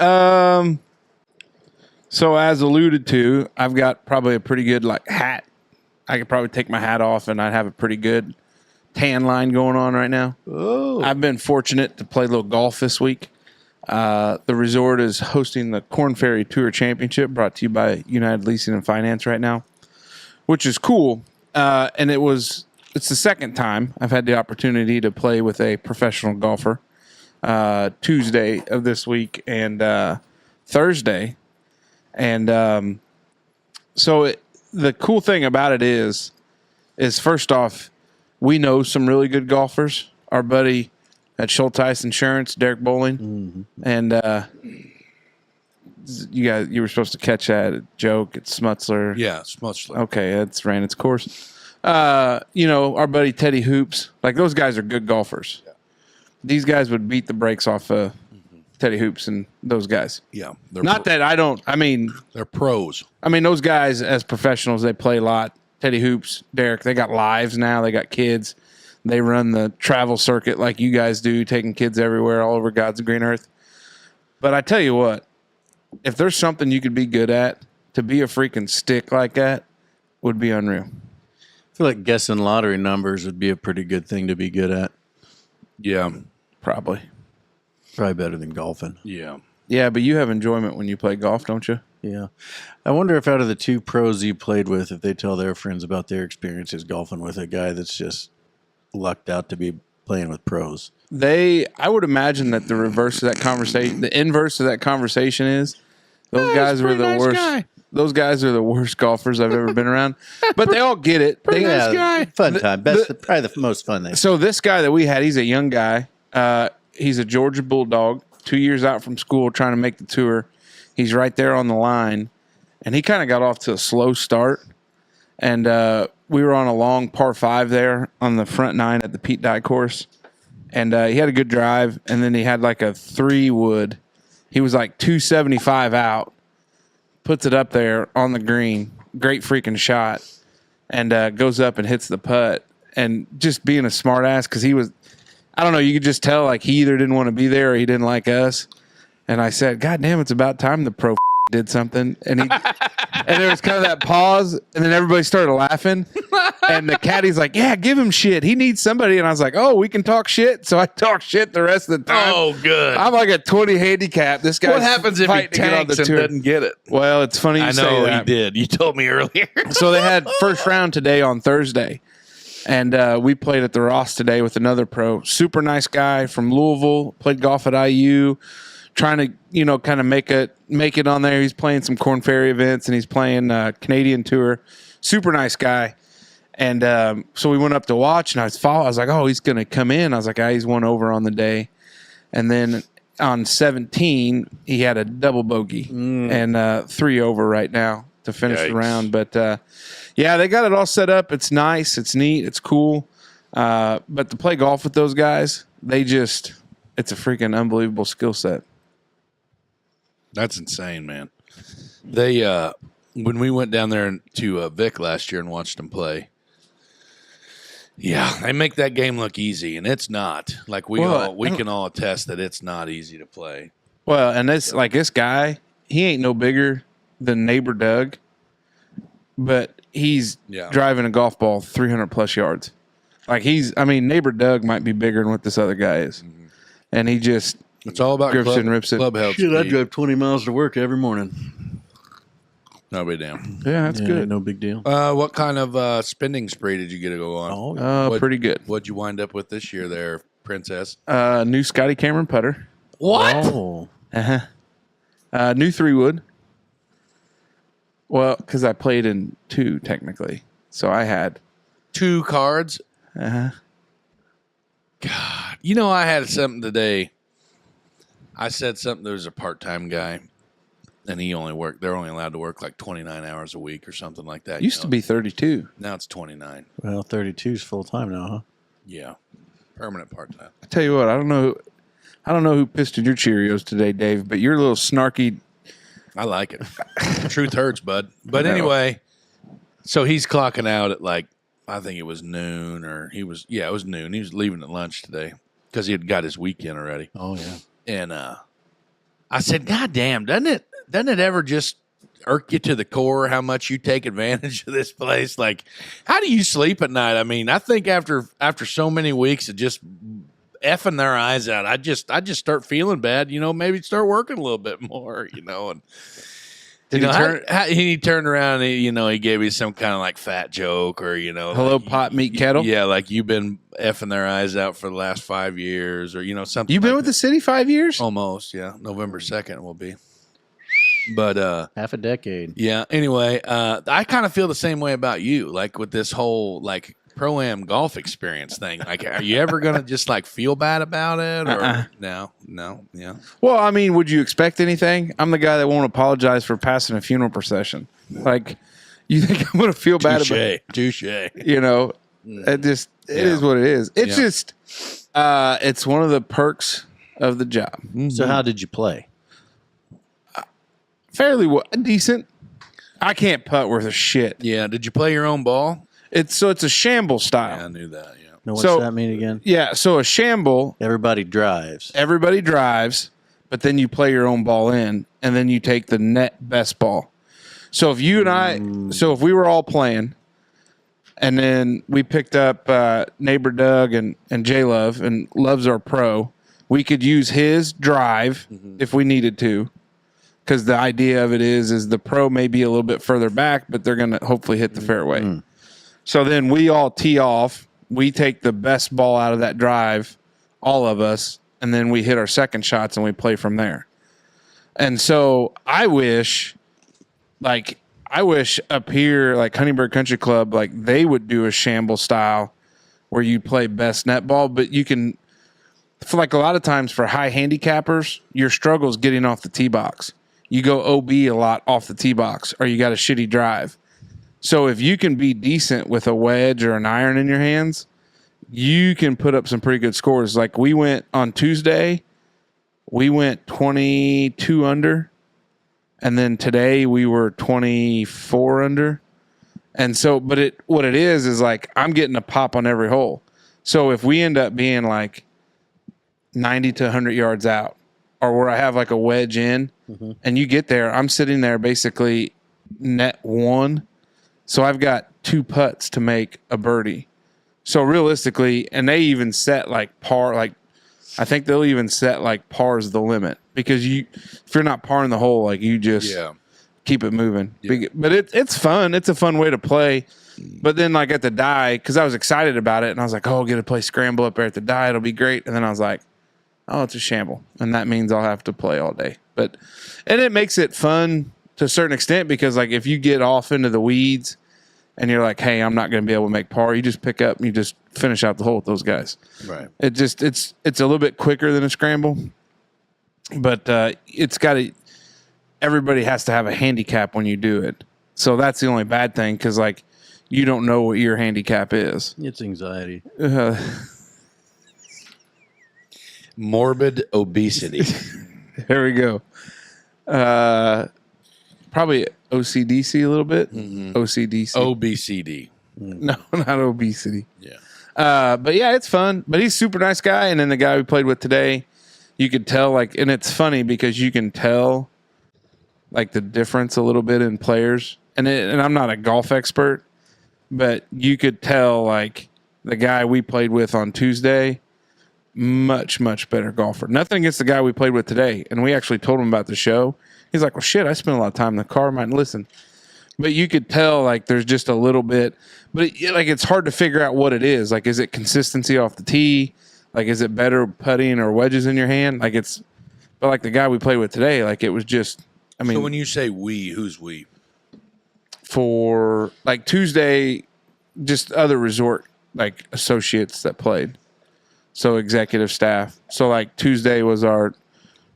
So as alluded to, I've got probably a pretty good hat. I could probably take my hat off and I'd have a pretty good tan line going on right now. Oh, I've been fortunate to play a little golf this week. The resort is hosting the Corn Ferry Tour Championship, brought to you by United Leasing and Finance right now, which is cool. And it's the second time I've had the opportunity to play with a professional golfer. Tuesday of this week and Thursday. And the cool thing about it is first off, we know some really good golfers. Our buddy at Schulteis Insurance, Derek Bowling, and you were supposed to catch that joke. It's Smutzler. Yeah, Smutzler. Okay, that's ran its course. Our buddy Teddy Hoops, those guys are good golfers. Yeah. These guys would beat the brakes off Teddy Hoops and those guys. Yeah. They're pros. I mean, those guys as professionals, they play a lot. Teddy Hoops, Derek, they got lives now. They got kids. They run the travel circuit like you guys do, taking kids everywhere, all over God's green earth. But I tell you what, if there's something you could be good at, to be a freaking stick like that would be unreal. I feel like guessing lottery numbers would be a pretty good thing to be good at. Yeah. Probably better than golfing. Yeah. Yeah, but you have enjoyment when you play golf, don't you? Yeah. I wonder if out of the two pros you played with, if they tell their friends about their experiences golfing with a guy that's just lucked out to be playing with pros. I would imagine that the inverse of that conversation is those guys are the worst. Guy. Those guys are the worst golfers I've ever been around. But they all get it. Nice guy. Fun time. Probably the most fun thing. So this guy that we had, he's a young guy. He's a Georgia Bulldog, 2 years out from school, trying to make the tour. He's right there on the line, and he kind of got off to a slow start. And we were on a long par 5 there on the front 9 at the Pete Dye course, and he had a good drive. And then he had a 3-wood. He was 275 out, puts it up there on the green, great freaking shot, and goes up and hits the putt. And just being a smart ass, because he was. I don't know. You could just tell he either didn't want to be there or he didn't like us. And I said, God damn, it's about time the pro did something. And and there was kind of that pause. And then everybody started laughing. And the caddy's like, yeah, give him shit. He needs somebody. And I was like, oh, we can talk shit. So I talk shit the rest of the time. Oh, good. I'm like a 20 handicap. This guy. What happens if he tanks and doesn't get it? Well, it's funny you say that. I know he did. You told me earlier. So they had first round today on Thursday. And we played at the Ross today with another pro. Super nice guy from Louisville. Played golf at IU. Trying to, kind of make it on there. He's playing some Corn Ferry events, and he's playing Canadian Tour. Super nice guy. And so we went up to watch, and I was like, oh, he's going to come in. I was like, he's 1 over on the day. And then on 17, he had a double bogey and 3 over right now to finish the round. But, yeah, they got it all set up. It's nice. It's neat. It's cool. But to play golf with those guys, it's a freaking unbelievable skill set. That's insane, man. They when we went down there to Vic last year and watched them play, yeah, they make that game look easy, and it's not. We can all attest that it's not easy to play. Well, and this guy, he ain't no bigger than neighbor Doug, but he's driving a golf ball 300 plus yards. Neighbor Doug might be bigger than what this other guy is, and he just. It's all about grips and rips it. Shit, I drive 20 miles to work every morning. No big deal. Yeah, that's good. No big deal. What kind of spending spree did you get to go on? Pretty good. What'd you wind up with this year there, Princess? New Scotty Cameron putter. What? Oh. Uh-huh. New 3-wood. Well, because I played in 2, technically. So I had 2 cards? Uh-huh. God. I had something today. I said something. There was a part-time guy, and they're only allowed to work 29 hours a week or something like that. Used to be 32. Now it's 29. Well, 32 is full-time now, huh? Yeah. Permanent part-time. I tell you what, I don't know who pissed in your Cheerios today, Dave, but you're a little snarky. I like it. Truth hurts, bud. But anyway, so he's clocking out at I think it was noon, or it was noon. He was leaving at lunch today because he had got his weekend already. Oh, yeah. And I said, God damn, doesn't it ever just irk you to the core how much you take advantage of this place? Like, how do you sleep at night? I mean, I think after so many weeks of just effing their eyes out, I just start feeling bad, maybe start working a little bit more, and he turned around and he gave me some kind of like fat joke or Hello, like, pot, meat, kettle. yeah, like you've been effing their eyes out for the last 5 years or something. You've been like with that. the city 5 years? Almost, yeah. November 2nd will be. But half a decade. yeah, anyway, I kind of feel the same way about you, like with this whole like pro-am golf experience thing. Like, are you ever gonna just like feel bad about it or no, yeah. Well, I mean, would you expect anything? I'm the guy that won't apologize for passing a funeral procession. Like, you think I'm going to feel bad about it? Touche. It is what it is. It's just, it's one of the perks of the job. Mm-hmm. So how did you play? Fairly decent. I can't putt worth a shit. Yeah. Did you play your own ball? It's a shamble style. Yeah, I knew that. Yeah. Now, what's So- that mean again? Yeah, so a shamble, Everybody drives. everybody drives, but then you play your own ball in, and then you take the net best ball. So if you and if we were all playing, and then we picked up neighbor Doug and J Love, and Love's our pro, we could use his drive if we needed to, because the idea of it is the pro may be a little bit further back, but they're going to hopefully hit the fairway. So then we all tee off. We take the best ball out of that drive, all of us, and then we hit our second shots and we play from there. And so I wish up here, like Honeyberg Country Club, like they would do a shamble style where you play best net ball, but you can, for like a lot of times for high handicappers, your struggle is getting off the tee box. You go OB a lot off the tee box, or you got a shitty drive. So if you can be decent with a wedge or an iron in your hands, you can put up some pretty good scores. Like we went on Tuesday, we went 22 under, and then today we were 24 under. And so, but what it is like I'm getting a pop on every hole. So if we end up being like 90 to 100 yards out, or where I have like a wedge in, and you get there, I'm sitting there basically net one. So I've got 2 putts to make a birdie. So realistically, and they even set like par, like I think they'll even set like par's the limit, because if you're not parring the hole, like you just keep it moving. Yeah. But it's fun. It's a fun way to play. But then like at the die, because I was excited about it, and I was like, oh, I'll get to play scramble up there at the die. It'll be great. And then I was like, oh, it's a shamble. And that means I'll have to play all day. And it makes it fun to a certain extent, because like if you get off into the weeds and you're like, hey, I'm not going to be able to make par, you just pick up and you just finish out the hole with those guys. Right. It's a little bit quicker than a scramble, but everybody has to have a handicap when you do it. So that's the only bad thing, because like you don't know what your handicap is. It's anxiety. Morbid obesity. There we go. Probably OCDC a little bit. OCDC. OBCD. No, not obesity. Yeah. But yeah, it's fun. But he's a super nice guy. And then the guy we played with today, you could tell and it's funny because you can tell like the difference a little bit in players. And I'm not a golf expert, but you could tell like the guy we played with on Tuesday, much, much better golfer. Nothing against the guy we played with today. And we actually told him about the show. He's like, well, shit, I spent a lot of time in the car. I might listen. But you could tell like there's just a little bit. But it's hard to figure out what it is. Like, is it consistency off the tee? Like, is it better putting or wedges in your hand? But like the guy we played with today, like it was just, so when you say we, who's we? For like Tuesday, just other resort like associates that played. So executive staff. So like Tuesday was our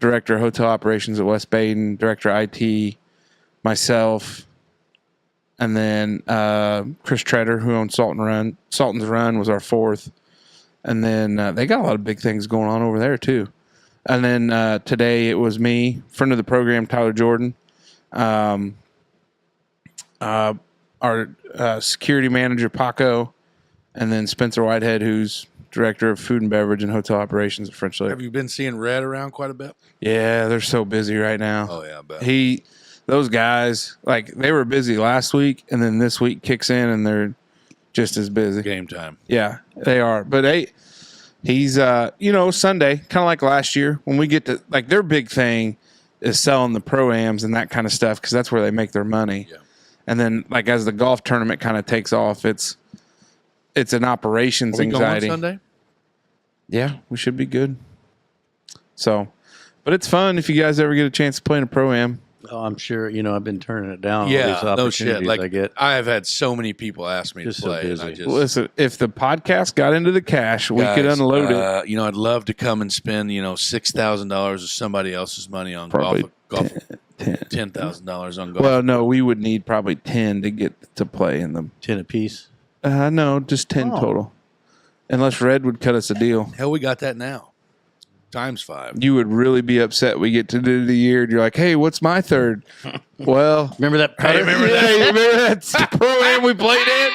director of hotel operations at West Baden, director of IT, myself, and then Chris Treader, who owns Sultan's Run, was our fourth. And then they got a lot of big things going on over there too. And then today it was me, friend of the program, Tyler Jordan, our security manager, Paco, and then Spencer Whitehead, who's director of food and beverage and hotel operations at French Lick. Have you been seeing Red around quite a bit? Yeah, they're so busy right now. Oh yeah, I bet. Those guys, like they were busy last week, and then this week kicks in, and they're just as busy. Game time. Yeah, they are. But he's Sunday, kind of like last year when we get to like their big thing is selling the pro-ams and that kind of stuff because that's where they make their money. Yeah. And then like as the golf tournament kind of takes off, it's an operations Are we anxiety. going Sunday? Yeah, we should be good. So, but it's fun if you guys ever get a chance to play in a pro-am. Oh, I'm sure. I've been turning it down. Yeah, all these no shit. opportunities Like I get. I have had so many people ask me Just to so play. And I busy. just, Listen, if the podcast got into the cash, we could guys, unload it. I'd love to come and spend $6,000 of somebody else's money on Probably golf. 10. $10,000 on golf. Well, no, we would need probably 10 to get to play in them. 10 apiece. No, just 10 Oh. total. Unless Red would cut us a deal. Hell, we got that now. Times 5. You would really be upset we get to do the year and you're like, hey, what's my third? Well, Remember that? hey, remember that pro-am we played in?